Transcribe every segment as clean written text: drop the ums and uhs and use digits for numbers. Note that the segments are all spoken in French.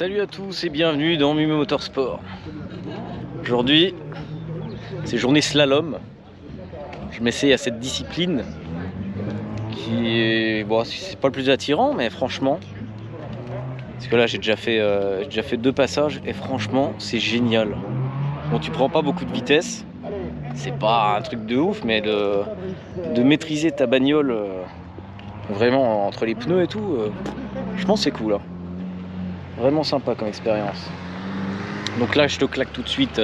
Salut à tous et bienvenue dans Mime Motorsport. Aujourd'hui, c'est journée slalom. Je m'essaye à cette discipline qui est, bon, c'est pas le plus attirant, mais franchement, parce que là j'ai déjà fait 2 passages et franchement c'est génial. Bon, tu prends pas beaucoup de vitesse, c'est pas un truc de ouf, mais de maîtriser ta bagnole vraiment entre les pneus et tout, je pense que c'est cool, hein. Vraiment sympa comme expérience. Donc là je te claque tout de suite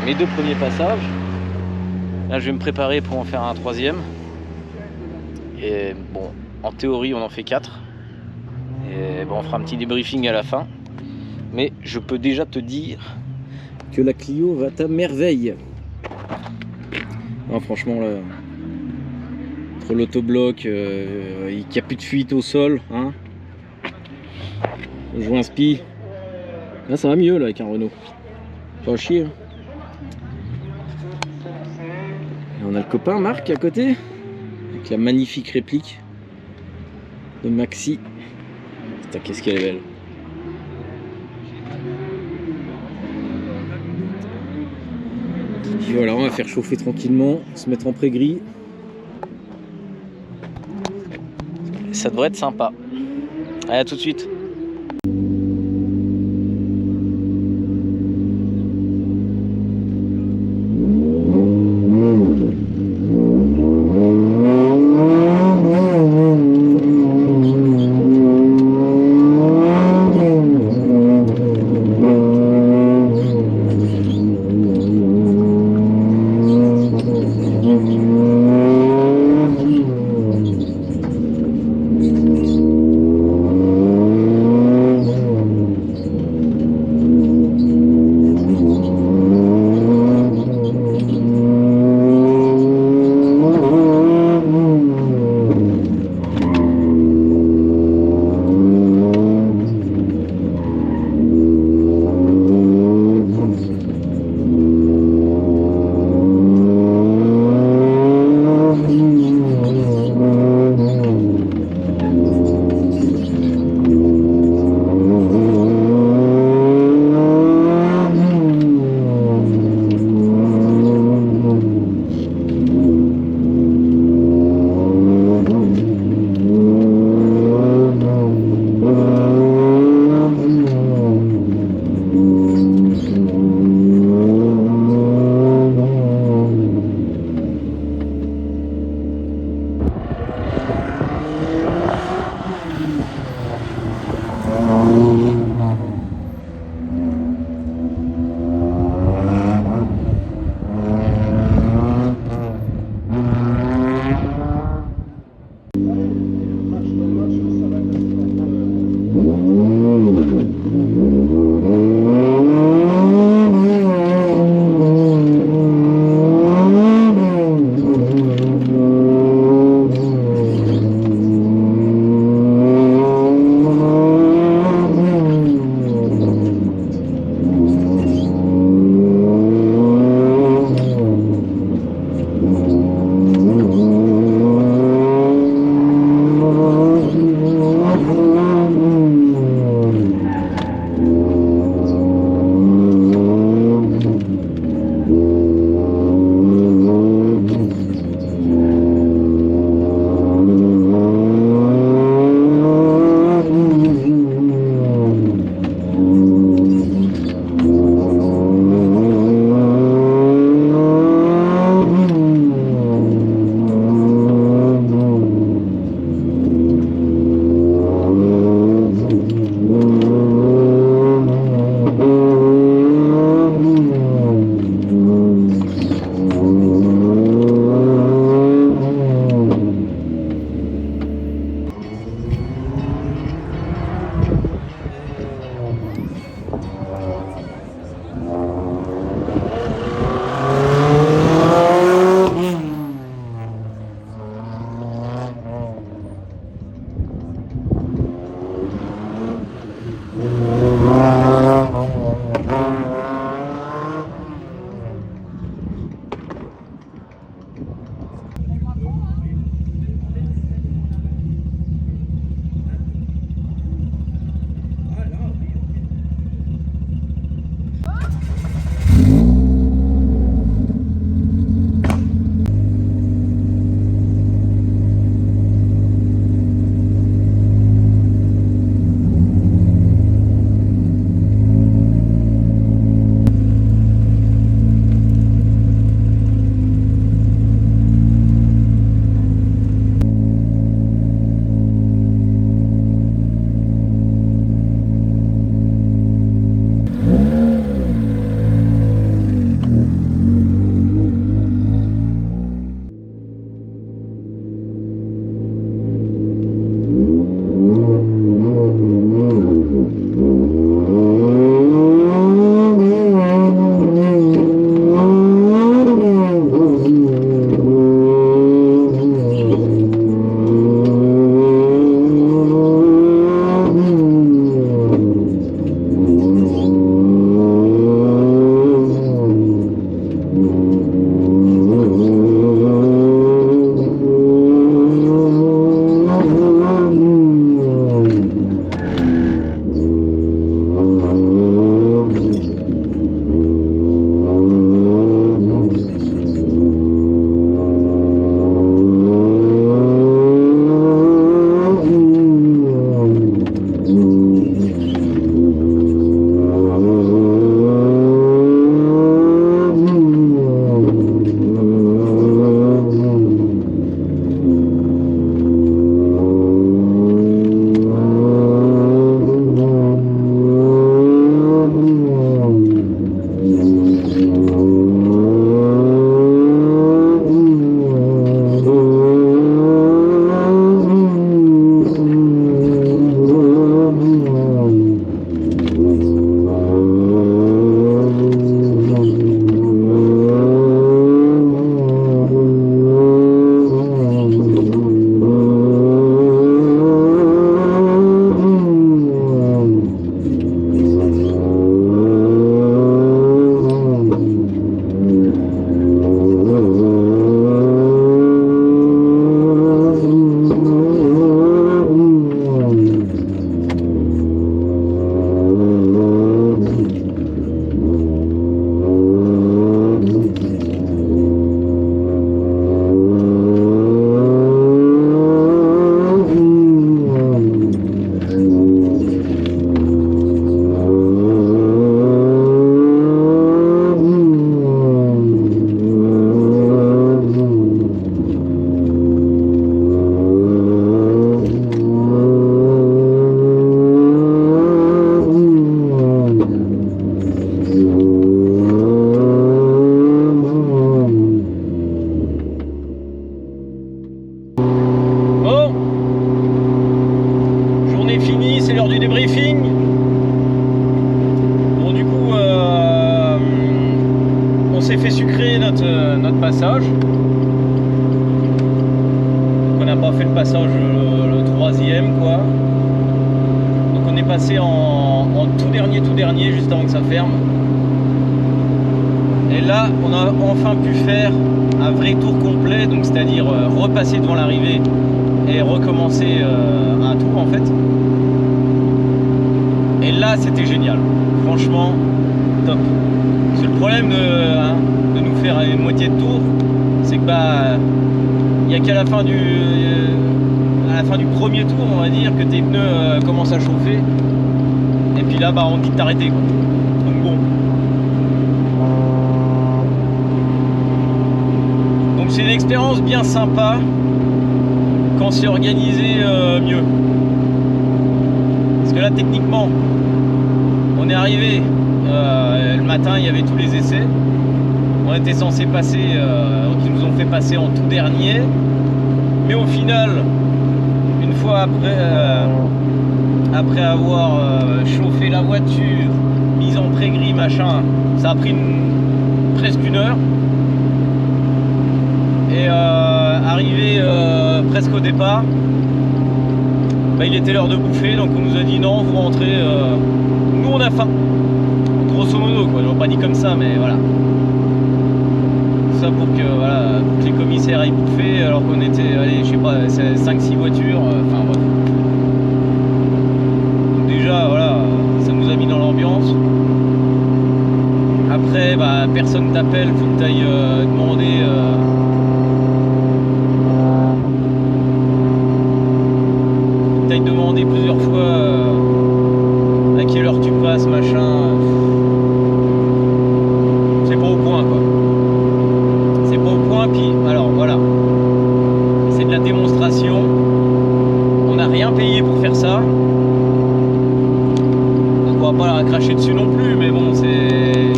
mes 2 premiers passages. Là je vais me préparer pour en faire un 3e. Et bon, en théorie on en fait 4. Et bon, on fera un petit débriefing à la fin. Mais je peux déjà te dire que la Clio va à merveille. Non, franchement là, entre l'autobloc, il n'y a plus de fuite au sol, hein. Je joue un spi. Là ça va mieux là avec un Renault. Pas chier, hein. Et on a le copain Marc à côté, avec la magnifique réplique de Maxi. Putain, qu'est-ce qu'elle est belle. Puis voilà, on va faire chauffer tranquillement, se mettre en pré-gris. Ça devrait être sympa. Allez, à tout de suite. notre passage. On n'a pas fait le passage le troisième, quoi. Donc on est passé en tout dernier, juste avant que ça ferme. Et là, on a enfin pu faire un vrai tour complet, donc c'est-à-dire repasser devant l'arrivée et recommencer un tour en fait. Et là, c'était génial. Franchement, top. Parce que le problème de nous faire une moitié de tour, c'est que il n'y a qu'à la fin du premier tour, on va dire, que tes pneus commencent à chauffer. Et puis là, on dit de t'arrêter, quoi. Donc bon. Donc c'est une expérience bien sympa quand c'est organisé mieux. Parce que là, techniquement, on est arrivé le matin, il y avait tous les essais. On était censé passer, donc ils nous ont fait passer en tout dernier. Mais au final, une fois après avoir chauffé la voiture, mise en pré-gris, machin, ça a pris presque une heure. Et arrivé presque au départ, il était l'heure de bouffer, donc on nous a dit non, vous rentrez, nous on a faim. Grosso modo, quoi, ils l'ont pas dit comme ça, mais voilà. Ça pour que les commissaires aillent bouffer, alors qu'on était, allez, je sais pas, 5-6 voitures, enfin bref. Donc déjà, voilà, ça nous a mis dans l'ambiance. Après, personne t'appelle, faut que tu ailles demander. Demandé plusieurs fois à quelle heure tu passes, machin. C'est pas au point, quoi. C'est pas au point, puis alors voilà, c'est de la démonstration. On n'a rien payé pour faire ça, donc on va pas la cracher dessus non plus, mais bon, c'est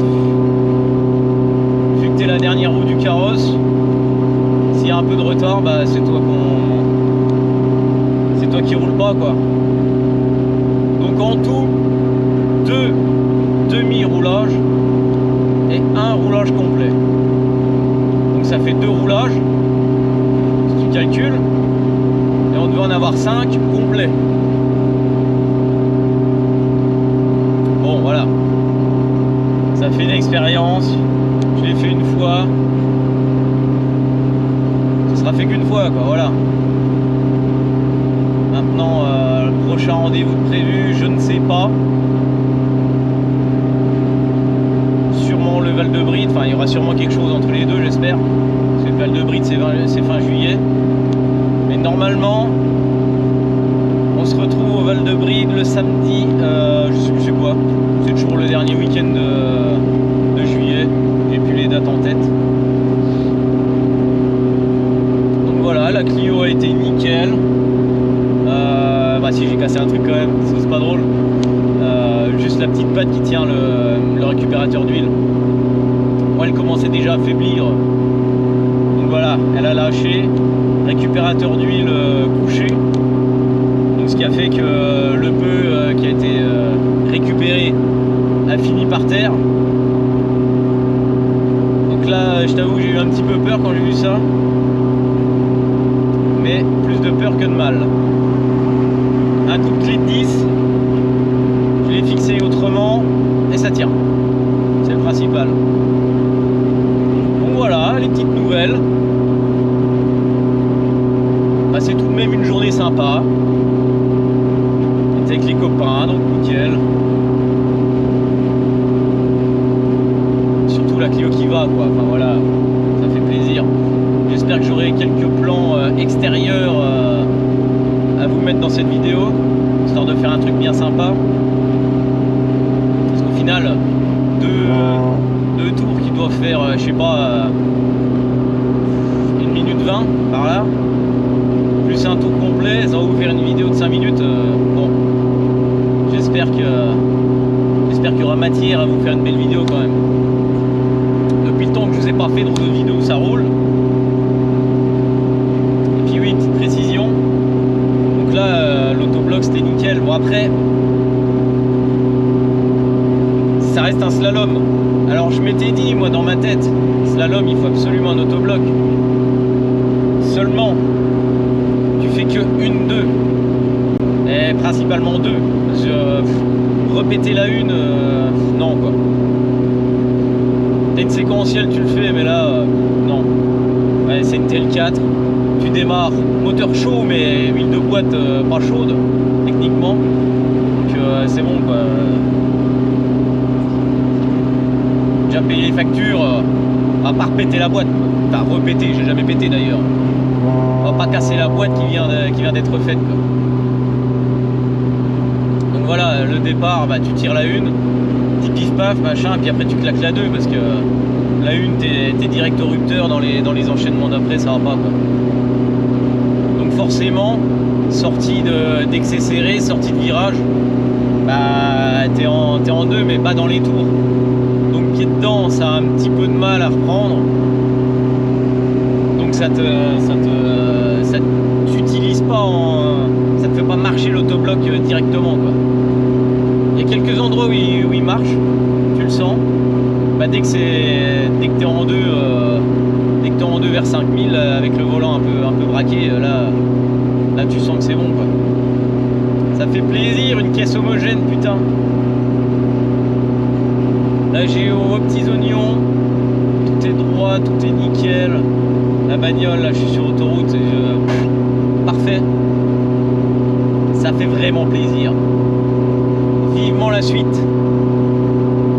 vu que t'es la dernière roue du carrosse, s'il y a un peu de retard, c'est toi qui roule pas, quoi. Donc en tout, 2 demi-roulages et 1 roulage complet. Donc ça fait 2 roulages, si tu calcules, et on devait en avoir 5 complets. Bon, voilà. Ça fait une expérience. Je l'ai fait une fois. Ce sera fait qu'une fois, quoi, voilà. Maintenant, le prochain rendez-vous prévu, je ne sais pas. Sûrement le Val-de-Bride, enfin il y aura sûrement quelque chose entre les deux, j'espère. Parce que le Val-de-Bride c'est fin juillet. Mais normalement, on se retrouve au Val-de-Bride le samedi, je sais plus c'est quoi. C'est toujours le dernier week-end de juillet. J'ai plus les dates en tête. Donc voilà, la Clio a été nickel. Si j'ai cassé un truc quand même, c'est pas drôle. Juste la petite patte qui tient le récupérateur d'huile. Moi, elle commençait déjà à faiblir. Donc voilà, elle a lâché. Récupérateur d'huile couché. Donc ce qui a fait que le peu qui a été récupéré a fini par terre. Donc là, je t'avoue, j'ai eu un petit peu peur quand j'ai vu ça. Mais plus de peur que de mal. Un coup de clé de 10. Je l'ai fixé autrement et ça tient. C'est le principal. Donc voilà, les petites nouvelles. Bah, c'est tout de même une journée sympa. J'étais avec les copains, donc nickel. Surtout la Clio qui va, quoi. Enfin voilà, ça fait plaisir. J'espère que j'aurai quelques plans extérieurs à vous mettre dans cette vidéo, histoire de faire un truc bien sympa. Parce qu'au final, deux tours qui doivent faire, je sais pas, 1 minute 20 par là, plus un tour complet, ça va vous faire une vidéo de 5 minutes. Bon, j'espère qu'il y aura matière à vous faire une belle vidéo quand même. Depuis le temps que je vous ai pas fait de vidéo où ça roule. Et puis oui, petite précision. Donc là, l'autobloc c'était nickel. Bon après, ça reste un slalom. Alors je m'étais dit, moi dans ma tête, slalom il faut absolument un autobloc. Seulement, tu fais que 1-2. Et principalement 2. Parce que répéter la une, non quoi. T'as une séquentielle, tu le fais, mais là, non. Ouais, c'est une TL4. Tu démarres, moteur chaud, mais huile de boîte pas chaude, techniquement. Donc c'est bon quoi. Déjà payé les factures, à part péter la boîte. Enfin, repéter, j'ai jamais pété d'ailleurs. On va pas casser la boîte qui vient d'être faite quoi. Donc voilà, le départ, bah, tu tires la une, petit pif paf, machin, puis après tu claques la 2 parce que la une t'es direct au rupteur dans les enchaînements d'après, ça va pas quoi. Donc forcément, sortie dès que c'est serré, sortie de virage, bah t'es en 2 mais pas dans les tours. Donc pied dedans, ça a un petit peu de mal à reprendre. Donc ça t'utilise pas ça te fait pas marcher l'autobloc directement quoi. Il y a quelques endroits où il marche, tu le sens. Bah, dès que t'es en 2 vers 5000 avec le volant un peu braqué, là tu sens que c'est bon quoi. Ça fait plaisir, une caisse homogène putain. Là j'ai aux petits oignons, tout est droit, tout est nickel. La bagnole, là je suis sur autoroute, parfait. Ça fait vraiment plaisir. Vivement la suite.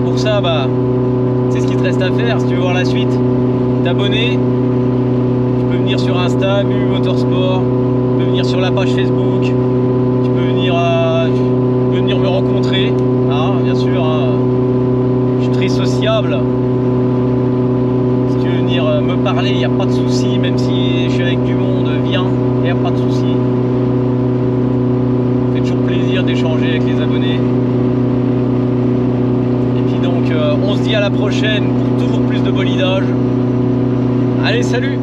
Pour ça, bah, c'est ce qu'il te reste à faire. Si tu veux voir la suite, t'abonner. Tu peux venir sur Insta, MU Motorsport. Tu peux venir sur la page Facebook. Tu peux venir me rencontrer. Hein, bien sûr, hein. Je suis très sociable. Si tu veux venir me parler, il n'y a pas de souci. Même si je suis avec du monde, viens, il n'y a pas de souci. Ça fait toujours plaisir d'échanger avec les abonnés. On se dit à la prochaine pour toujours plus de bolidage. Allez, salut!